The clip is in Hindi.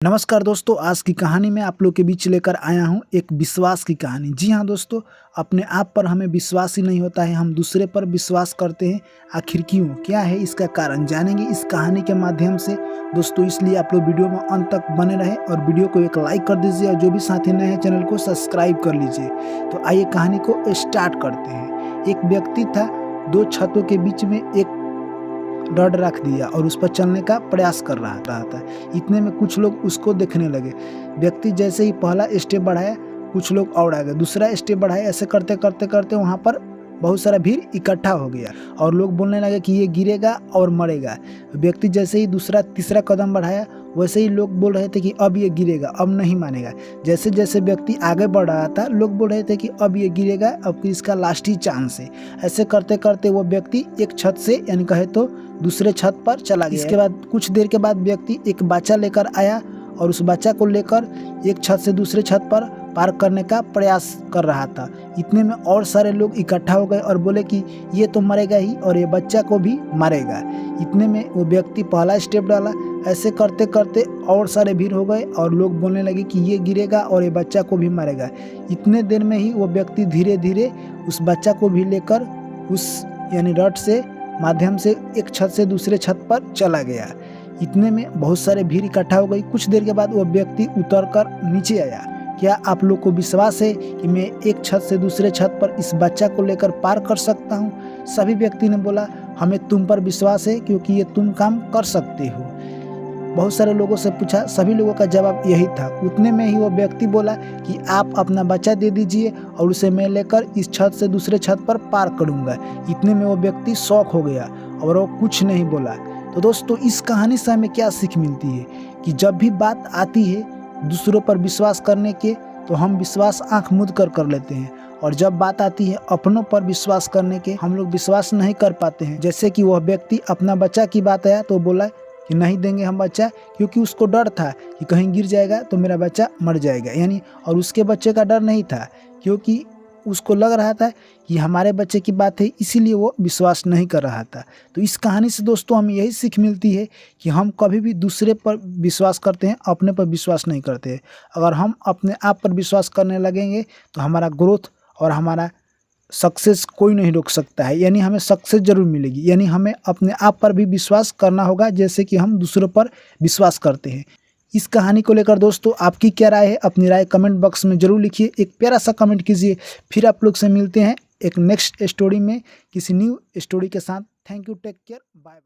नमस्कार दोस्तों, आज की कहानी में आप लोग के बीच लेकर आया हूं एक विश्वास की कहानी। जी हां दोस्तों, अपने आप पर हमें विश्वास ही नहीं होता है, हम दूसरे पर विश्वास करते हैं। आखिर क्यों, क्या है इसका कारण, जानेंगे इस कहानी के माध्यम से दोस्तों। इसलिए आप लोग वीडियो में अंत तक बने रहें और वीडियो को एक लाइक कर दीजिए और जो भी साथी नए हैं चैनल को सब्सक्राइब कर लीजिए। तो आइए कहानी को स्टार्ट करते हैं। एक व्यक्ति था, दो छतों के बीच में एक रॉड रख दिया और उस पर चलने का प्रयास कर रहा था। इतने में कुछ लोग उसको देखने लगे। व्यक्ति जैसे ही पहला स्टेप बढ़ाया, कुछ लोग और आ गए, दूसरा स्टेप बढ़ाया। ऐसे करते करते करते वहाँ पर बहुत सारा भीड़ इकट्ठा हो गया और लोग बोलने लगे कि ये गिरेगा और मरेगा। व्यक्ति जैसे ही दूसरा तीसरा कदम बढ़ाया, वैसे ही लोग बोल रहे थे कि अब ये गिरेगा, अब नहीं मानेगा। जैसे जैसे व्यक्ति आगे बढ़ रहा था, लोग बोल रहे थे कि अब ये गिरेगा, अब इसका लास्ट ही चांस है। ऐसे करते करते वो व्यक्ति एक छत से यानी कहे तो दूसरे छत पर चला गया। इसके बाद कुछ देर के बाद व्यक्ति एक बच्चा लेकर आया और उस बच्चा को लेकर एक छत से दूसरे छत पर पार करने का प्रयास कर रहा था। इतने में और सारे लोग इकट्ठा हो गए और बोले कि ये तो मरेगा ही और ये बच्चा को भी मारेगा। इतने में वो व्यक्ति पहला स्टेप डाला। ऐसे करते करते और सारे भीड़ हो गए और लोग बोलने लगे कि ये गिरेगा और ये बच्चा को भी मारेगा। इतने देर में ही वो व्यक्ति धीरे धीरे उस बच्चा को भी लेकर उस यानी रॉड से माध्यम से एक छत से दूसरे छत पर चला गया। इतने में बहुत सारे भीड़ इकट्ठा हो गई। कुछ देर के बाद वो व्यक्ति उतरकर नीचे आया। क्या आप लोग को विश्वास है कि मैं एक छत से दूसरे छत पर इस बच्चा को लेकर पार कर सकता हूँ? सभी व्यक्ति ने बोला, हमें तुम पर विश्वास है क्योंकि ये तुम काम कर सकते हो। बहुत सारे लोगों से पूछा, सभी लोगों का जवाब यही था। उतने में ही वो व्यक्ति बोला कि आप अपना बच्चा दे दीजिए और उसे मैं लेकर इस छत से दूसरे छत पर पार करूँगा। इतने में वो व्यक्ति शॉक हो गया और वो कुछ नहीं बोला। तो दोस्तों, इस कहानी से हमें क्या सीख मिलती है कि जब भी बात आती है दूसरों पर विश्वास करने के, तो हम विश्वास आंख मूंद कर लेते हैं, और जब बात आती है अपनों पर विश्वास करने के, हम लोग विश्वास नहीं कर पाते हैं। जैसे कि वह व्यक्ति अपना बच्चा की बात आया तो बोला कि नहीं देंगे हम बच्चा, क्योंकि उसको डर था कि कहीं गिर जाएगा तो मेरा बच्चा मर जाएगा यानी, और उसके बच्चे का डर नहीं था क्योंकि उसको लग रहा था कि हमारे बच्चे की बात है, इसीलिए वो विश्वास नहीं कर रहा था। तो इस कहानी से दोस्तों हमें यही सीख मिलती है कि हम कभी भी दूसरे पर विश्वास करते हैं, अपने पर विश्वास नहीं करते। अगर हम अपने आप पर विश्वास करने लगेंगे तो हमारा ग्रोथ और हमारा सक्सेस कोई नहीं रोक सकता है, यानी हमें सक्सेस जरूर मिलेगी। यानी हमें अपने आप पर भी विश्वास करना होगा जैसे कि हम दूसरों पर विश्वास करते हैं। इस कहानी को लेकर दोस्तों आपकी क्या राय है, अपनी राय कमेंट बॉक्स में जरूर लिखिए, एक प्यारा सा कमेंट कीजिए। फिर आप लोग से मिलते हैं एक नेक्स्ट स्टोरी में किसी न्यू स्टोरी के साथ। Thank you, take care, bye bye.